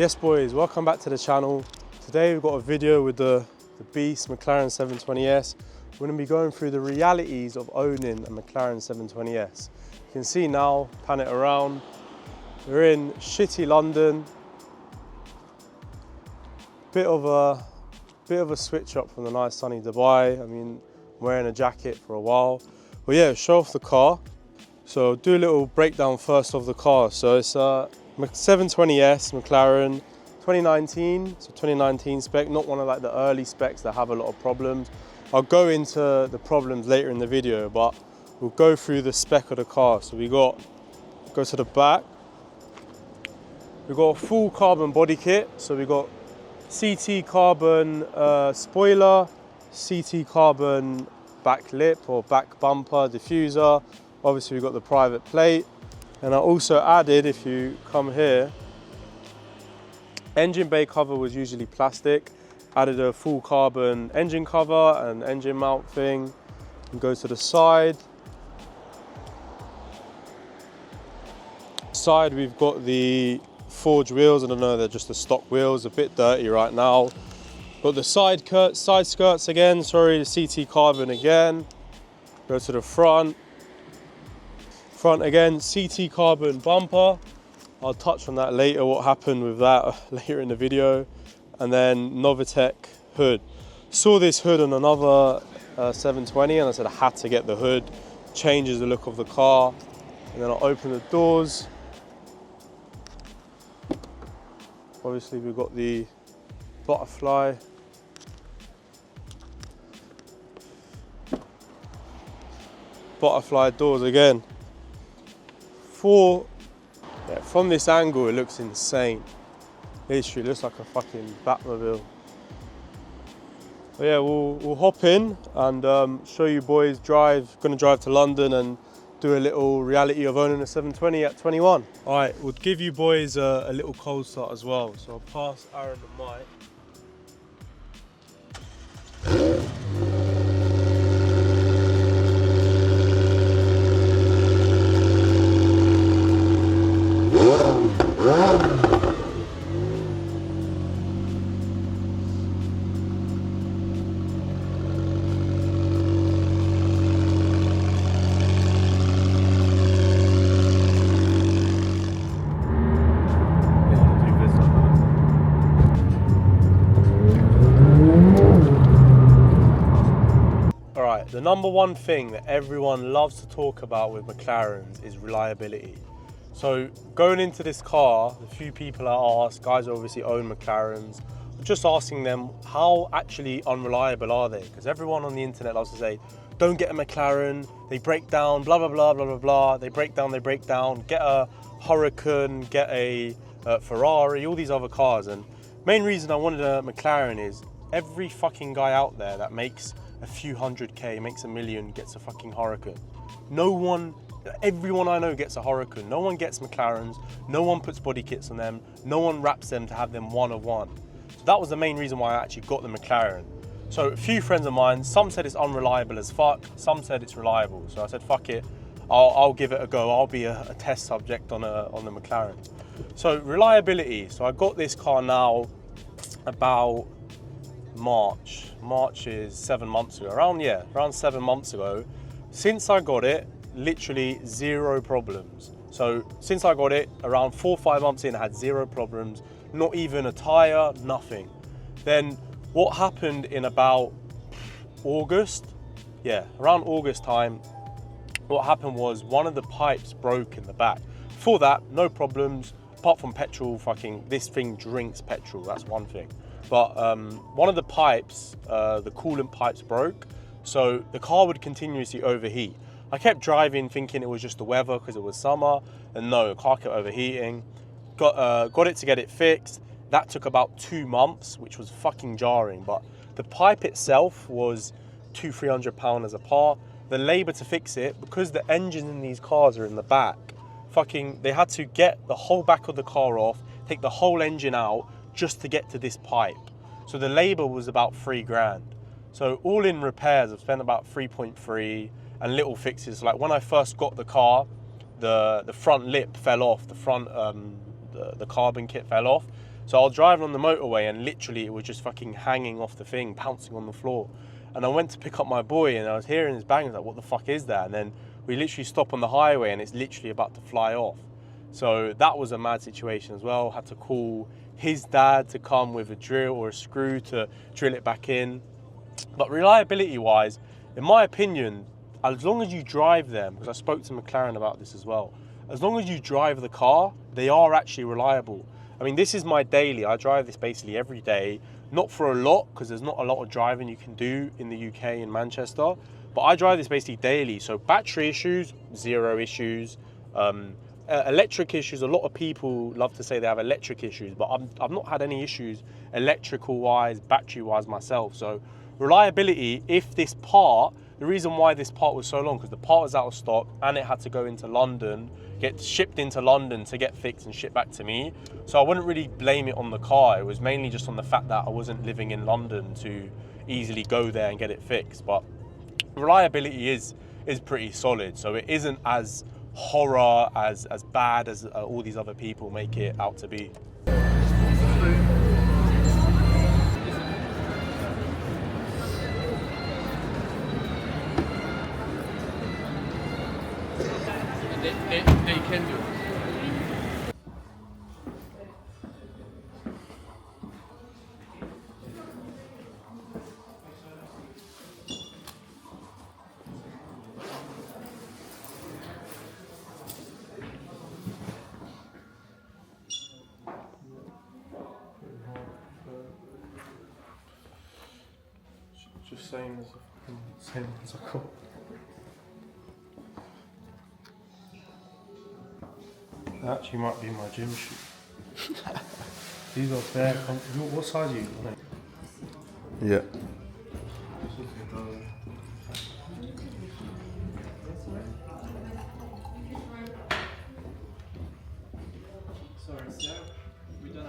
Yes boys, welcome back to the channel. Today we've got a video with the beast McLaren 720S. We're going to be going through the realities of owning a McLaren 720S. You can see now, pan it around, we're in shitty London. Bit of a switch up from the nice sunny Dubai. I mean, I'm wearing a jacket for a while. But yeah, show off the car. So do a little breakdown first of the car. So it's a 720S McLaren 2019, so 2019 spec, not one of like the early specs that have a lot of problems. I'll go into the problems later in the video, but we'll go through the spec of the car. So go to the back. We've got a full carbon body kit. So we got CT carbon spoiler, CT carbon back lip or back bumper, diffuser. Obviously we've got the private plate. And I also added, if you come here, engine bay cover was usually plastic. Added a full carbon engine cover and engine mount thing. And go to the side. Side we've got the forged wheels. I don't know, they're just the stock wheels, a bit dirty right now. Got the side skirts again, sorry, the CT carbon again. Go to the front. Front again, CT carbon bumper. I'll touch on that later, what happened with that later in the video. And then Novitec hood. Saw this hood on another 720 and I said I had to get the hood. Changes the look of the car. And then I'll open the doors. Obviously we've got the butterfly. Butterfly doors again. From this angle it looks insane. Literally looks like a fucking Batmobile. But yeah, we'll hop in and show you boys gonna drive to London and do a little reality of owning a 720 at 21. All right, we'll give you boys a little cold start as well. So I'll pass Aaron the mic. The number one thing that everyone loves to talk about with McLarens is reliability. So going into this car, the few people I asked, guys who obviously own McLarens, just asking them how actually unreliable are they? Because everyone on the internet loves to say, don't get a McLaren, they break down, blah, blah, blah, blah, blah, blah. They break down, get a Huracan, get a Ferrari, all these other cars. And main reason I wanted a McLaren is every fucking guy out there that makes a few 100K, makes $1 million, gets a fucking Huracan. Everyone I know gets a Huracan. No one gets McLarens. No one puts body kits on them. No one wraps them to have them one of one. So that was the main reason why I actually got the McLaren. So a few friends of mine, some said it's unreliable as fuck. Some said it's reliable. So I said, fuck it. I'll give it a go. I'll be a test subject on the McLaren. So reliability. So I got this car now about March is 7 months ago, around 7 months ago. Since I got it, literally zero problems. So since I got it, around 4 or 5 months in, I had zero problems, not even a tire, nothing. Then what happened in about August, around August time, what happened was one of the pipes broke in the back. Before that, no problems, apart from petrol, this thing drinks petrol, that's one thing. But one of the pipes, the coolant pipes broke, so the car would continuously overheat. I kept driving thinking it was just the weather because it was summer, and no, the car kept overheating. Got it to get it fixed. That took about 2 months, which was fucking jarring, but the pipe itself was £200-300 as a part. The labour to fix it, because the engines in these cars are in the back, they had to get the whole back of the car off, take the whole engine out, just to get to this pipe. So the labour was about 3 grand. So all in repairs, I've spent about 3.3 and little fixes. Like when I first got the car, the front lip fell off, the front, the carbon kit fell off. So I was driving on the motorway and literally it was just fucking hanging off the thing, bouncing on the floor. And I went to pick up my boy and I was hearing this bang. I was like, what the fuck is that? And then we literally stop on the highway and it's literally about to fly off. So that was a mad situation as well. Had to call his dad to come with a drill or a screw to drill it back in. But reliability wise, in my opinion, as long as you drive them, because I spoke to McLaren about this as well, as long as you drive the car, they are actually reliable. I mean, this is my daily. I drive this basically every day, not for a lot, because there's not a lot of driving you can do in the UK in Manchester, but I drive this basically daily. So battery issues, zero issues. Electric issues, a lot of people love to say they have electric issues, but I've not had any issues electrical wise, battery wise myself. So reliability, if this part, the reason why this part was so long, because the part was out of stock and it had to go into London, get shipped into London to get fixed and shipped back to me. So I wouldn't really blame it on the car. It was mainly just on the fact that I wasn't living in London to easily go there and get it fixed. But reliability is pretty solid. So it isn't as horror, as bad as all these other people make it out to be. They can do it. Just same as I got. That actually might be my gym shoe. These are bare comfortable. What size are you? Yeah. Sorry, sir. We don't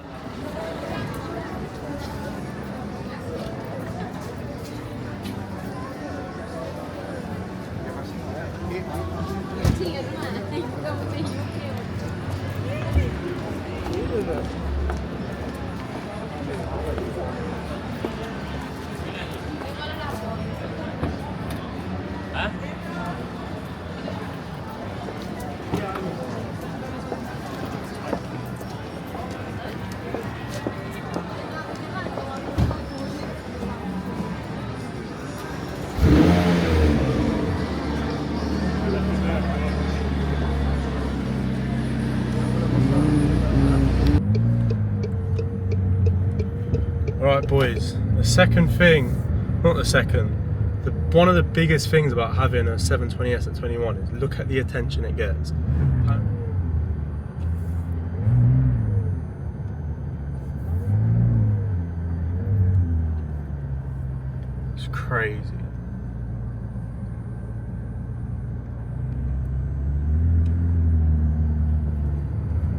Alright boys, the second thing, not the second, one of the biggest things about having a 720S at 21 is look at the attention it gets. It's crazy.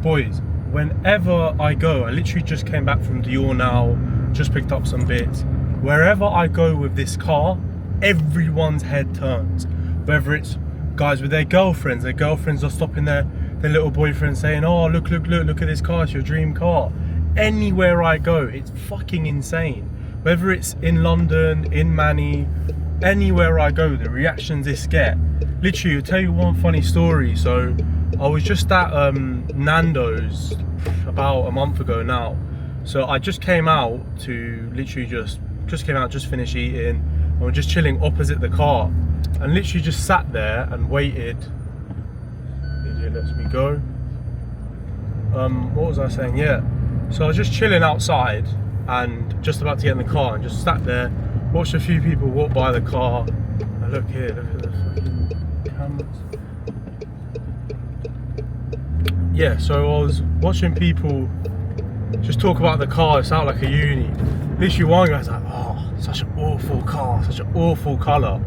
Boys, whenever I go, I literally just came back from Dior now, just picked up some bits. Wherever I go with this car, everyone's head turns. Whether it's guys with their girlfriends are stopping their little boyfriend saying, oh, look at this car, it's your dream car. Anywhere I go, it's fucking insane. Whether it's in London, in Manny, anywhere I go, the reactions this get. Literally, I'll tell you one funny story. So I was just at Nando's about a month ago now. So I just came out to literally just finished eating, and we're just chilling opposite the car, and literally just sat there and waited. Idiot lets me go. What was I saying? Yeah. So I was just chilling outside and just about to get in the car, and just sat there, watched a few people walk by the car. And look here, look at the fucking cameras. Yeah, so I was watching people just talk about the car. It's out like a uni. Literally one guy's like, oh, such an awful car, such an awful colour.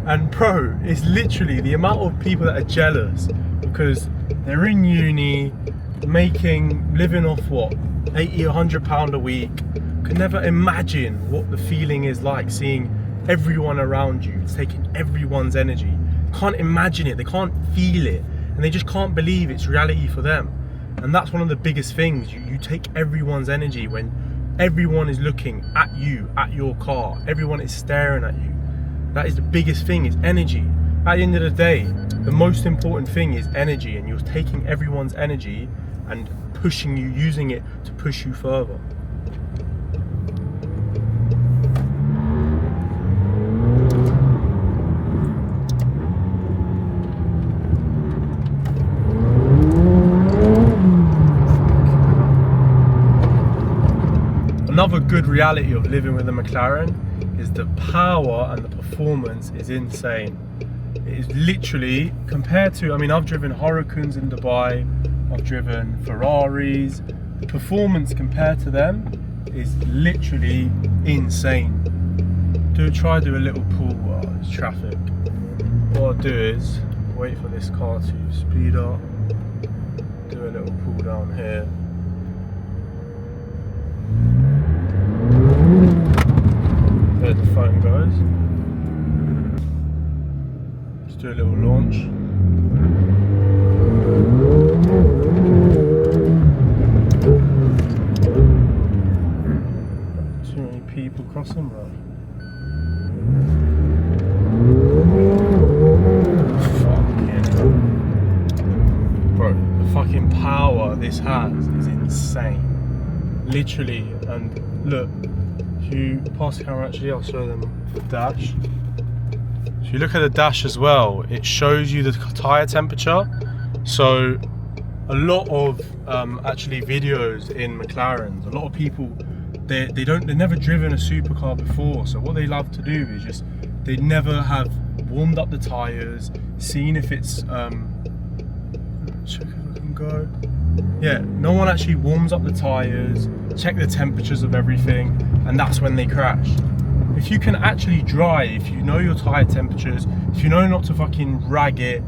And bro, it's literally the amount of people that are jealous because they're in uni, living off what, 80, £100 a week. Could never imagine what the feeling is like seeing everyone around you. It's taking everyone's energy. Can't imagine it, they can't feel it, and they just can't believe it's reality for them. And that's one of the biggest things. You take everyone's energy when everyone is looking at you, at your car. Everyone is staring at you. That is the biggest thing, is energy. At the end of the day, the most important thing is energy, and you're taking everyone's energy and pushing you, using it to push you further. Another good reality of living with a McLaren is the power and the performance is insane. It is literally, compared to, I mean, I've driven Hurricanes in Dubai, I've driven Ferraris. The performance compared to them is literally insane. Try do a little pull while there's traffic. What I'll do is wait for this car to speed up, do a little pull down here. There the phone goes. Let's do a little launch. Too many people crossing, bro. Bro, the fucking power this has is insane. Literally, and look. If you pass the camera, actually, I'll show them the dash. If you look at the dash as well, it shows you the tyre temperature. So a lot of actually videos in McLarens, a lot of people, they've never driven a supercar before. So what they love to do is just, they never have warmed up the tyres, seen if it's check if I can go. Yeah, no one actually warms up the tyres, check the temperatures of everything, and that's when they crash. If you can actually drive, if you know your tyre temperatures, if you know not to fucking rag it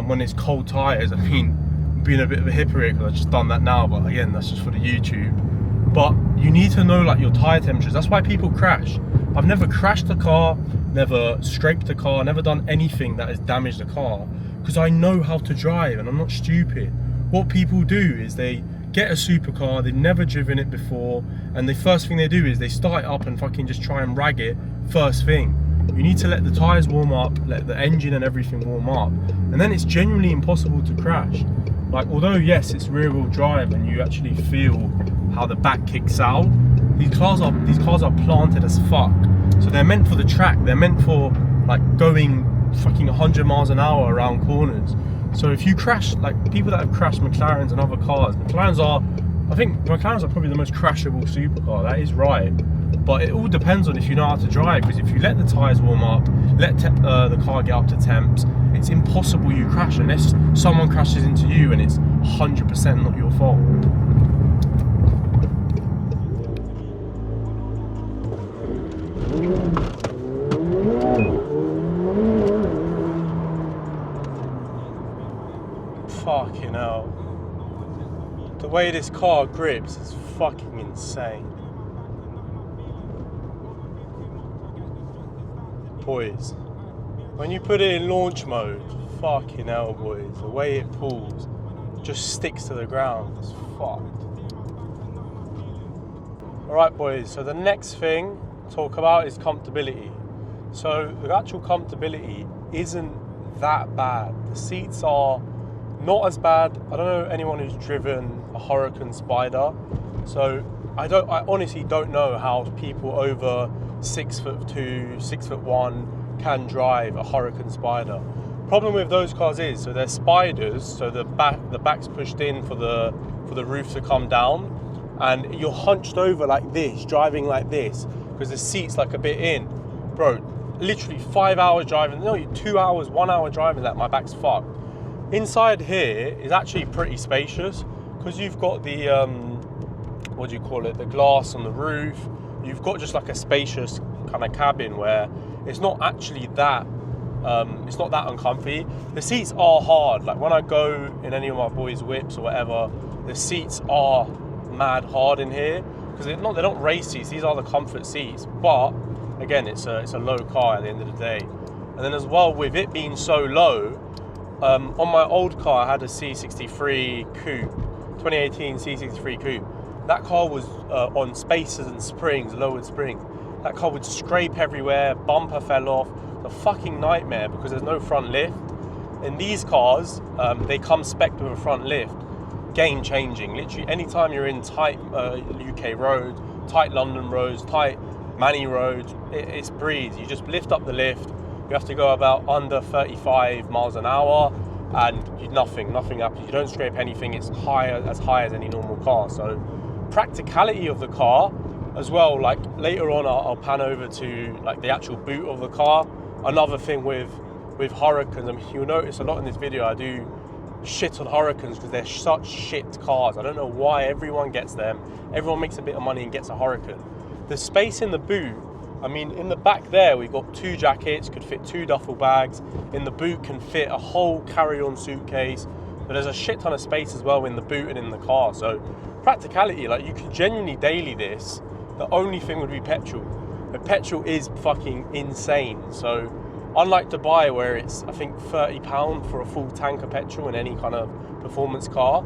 when it's cold tyres, I mean, I'm being a bit of a hypocrite because I've just done that now, but again, that's just for the YouTube. But you need to know like your tyre temperatures. That's why people crash. I've never crashed a car, never scraped a car, never done anything that has damaged a car, because I know how to drive and I'm not stupid. What people do is they get a supercar, they've never driven it before, and the first thing they do is they start it up and fucking just try and rag it first thing. You need to let the tyres warm up, let the engine and everything warm up, and then it's genuinely impossible to crash. Like, although yes, it's rear wheel drive and you actually feel how the back kicks out, these cars are planted as fuck. So they're meant for the track, they're meant for like going fucking 100 miles an hour around corners. So if you crash, like people that have crashed McLarens and other cars, I think McLarens are probably the most crashable supercar, that is right. But it all depends on if you know how to drive, because if you let the tyres warm up, let the car get up to temps, it's impossible you crash unless someone crashes into you and it's 100% not your fault. Fucking hell. The way this car grips is fucking insane. Boys, when you put it in launch mode, fucking hell boys, the way it pulls just sticks to the ground. It's fucked. Alright boys, so the next thing to talk about is comfortability. So the actual comfortability isn't that bad. The seats are not as bad. I don't know anyone who's driven a Hurricane Spider, so I honestly don't know how people over 6'2", 6'1" can drive a Hurricane Spider. Problem with those cars is, so they're spiders, so the back's pushed in for the roof to come down, and you're hunched over like this, driving like this, because the seat's like a bit in. Bro, literally 5 hours driving, no, 2 hours, 1 hour driving that, my back's fucked. Inside here is actually pretty spacious, because you've got the, what do you call it, the glass on the roof. You've got just like a spacious kind of cabin where it's not actually that, it's not that uncomfy. The seats are hard, like when I go in any of my boys' whips or whatever, the seats are mad hard in here, because they're not race seats, these are the comfort seats, but again, it's a low car at the end of the day. And then as well, with it being so low, on my old car I had a C63 coupe, 2018 C63 Coupe. That car was on spacers and springs, lowered spring. That car would scrape everywhere, bumper fell off. It's a fucking nightmare because there's no front lift. In these cars, they come spec'd with a front lift. Game changing. Literally, anytime you're in tight UK roads, tight London roads, tight Manny roads, it's breeze. You just lift up the lift. You have to go about under 35 miles an hour, and nothing happens. You don't scrape anything. It's as high as any normal car. So, practicality of the car as well. Like later on, I'll pan over to like the actual boot of the car. Another thing with Hurricanes, I mean, you'll notice a lot in this video I do shit on Hurricanes because they're such shit cars. I don't know why everyone gets them. Everyone makes a bit of money and gets a Hurricane. The space in the boot, I mean, in the back there we've got 2 jackets, could fit 2 duffel bags. In the boot can fit a whole carry-on suitcase. But there's a shit ton of space as well in the boot and in the car. So practicality, like you could genuinely daily this. The only thing would be petrol. The petrol is fucking insane. So unlike Dubai, where it's, I think, £30 for a full tank of petrol in any kind of performance car.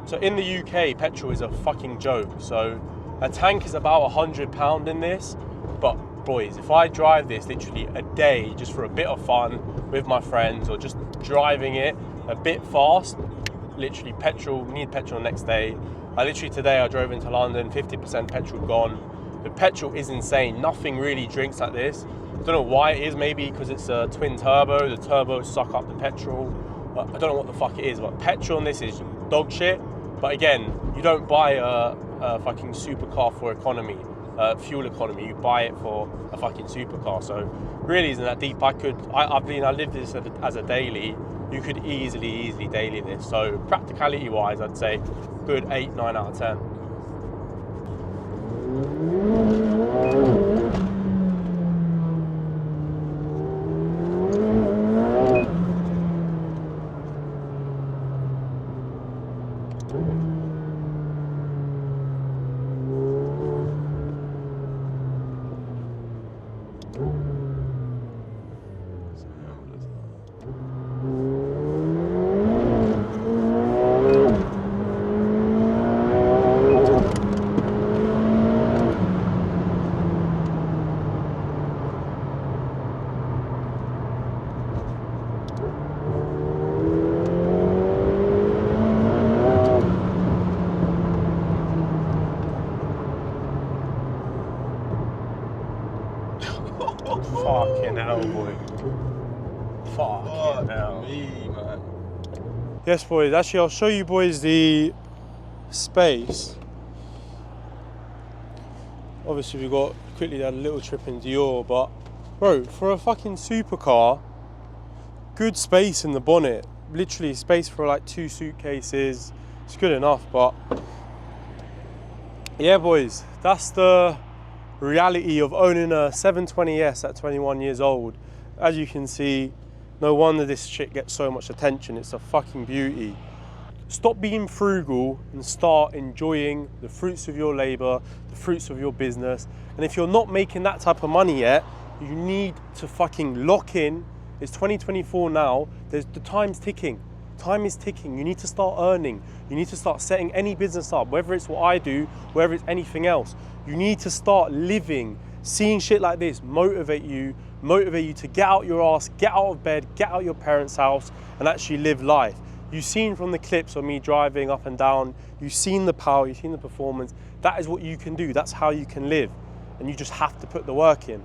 So in the UK, petrol is a fucking joke. So a tank is about £100 in this. But boys, if I drive this literally a day just for a bit of fun with my friends or just driving it a bit fast, literally need petrol next day. Today I drove into London, 50% petrol gone. The petrol is insane. Nothing really drinks like this. I don't know why it is, maybe because it's a twin turbo. The turbos suck up the petrol. But I don't know what the fuck it is, but petrol on this is dog shit. But again, you don't buy a fucking supercar for economy, fuel economy. You buy it for a fucking supercar. So really isn't that deep. I live this as a daily. You could easily daily this. So practicality wise, I'd say good 8, 9 out of 10. Fucking hell, boy. Fucking hell. Me, man. Yes, boys. Actually, I'll show you boys the space. Obviously, we got quickly had a little trip in Dior, but bro, for a fucking supercar, good space in the bonnet. Literally space for like 2 suitcases. It's good enough, but yeah, boys, that's the reality of owning a 720S at 21 years old. As you can see, no wonder this shit gets so much attention. It's a fucking beauty. Stop being frugal and start enjoying the fruits of your labor, the fruits of your business. And if you're not making that type of money yet, you need to fucking lock in. It's 2024 now. The time's ticking. Time is ticking. You need to start earning. You need to start setting any business up, whether it's what I do, whether it's anything else. You need to start living. Seeing shit like this motivate you to get out your ass, get out of bed, get out your parents' house and actually live life. You've seen from the clips of me driving up and down, you've seen the power, you've seen the performance. That is what you can do. That's how you can live. And you just have to put the work in.